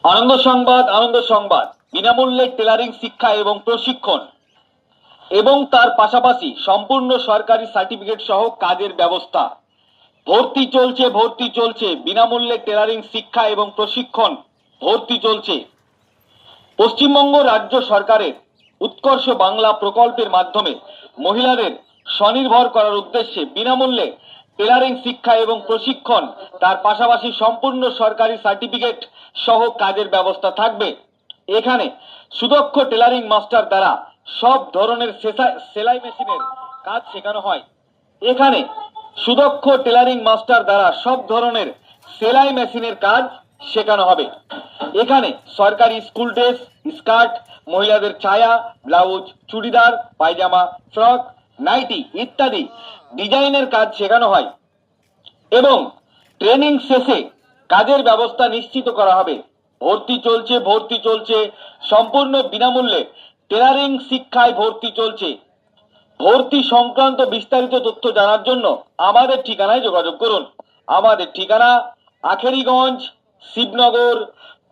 আনন্দ সংবাদ বিনামূল্যে টেলারিং শিক্ষা এবং প্রশিক্ষণ এবং তার পাশাপাশি সম্পূর্ণ সরকারি সার্টিফিকেট সহ কাজের ব্যবস্থা। ভর্তি চলছে বিনামূল্যে টেলারিং শিক্ষা এবং প্রশিক্ষণ ভর্তি চলছে। পশ্চিমবঙ্গ রাজ্য সরকারের উৎকর্ষ বাংলা প্রকল্পের মাধ্যমে মহিলাদের স্বনির্ভর করার উদ্দেশ্যে বিনামূল্যে টেলারিং শিক্ষা এবং প্রশিক্ষণ, তার পাশাপাশি সম্পূর্ণ সরকারি সার্টিফিকেট সহ কাজের ব্যবস্থা থাকবে। এখানে সুদক্ষ টেলারিং মাস্টার দ্বারা সব ধরনের সেলাই মেশিনের কাজ শেখানো হয়। এখানে সুদক্ষ টেলারিং মাস্টার দ্বারা সব ধরনের সেলাই মেশিনের কাজ শেখানো হবে। এখানে সরকারি স্কুল ড্রেস, স্কার্ট, মহিলাদের ছায়া, ব্লাউজ, চুড়িদার, পায়জামা, ফ্রক, নাইটি ইত্যাদি ডিজাইনের কাজ শেখানো হয় এবং ট্রেনিং শেষে কাজের ব্যবস্থা নিশ্চিত করা হবে। ভর্তি চলছে সম্পূর্ণ বিনামূল্যে টেলারিং শিক্ষায় ভর্তি চলছে। ভর্তি সংক্রান্ত বিস্তারিত তথ্য জানার জন্য আমাদের ঠিকানায় যোগাযোগ করুন। আমাদের ঠিকানা আখেরিগঞ্জ, শিবনগর,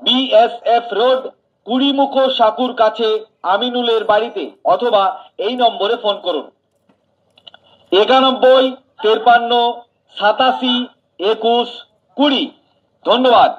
BSF রোড, কুড়িমুখো সাকুর কাছে আমিনুলের বাড়িতে, অথবা এই নম্বরে ফোন করুন 91 53 87 21 20। ধন্যবাদ।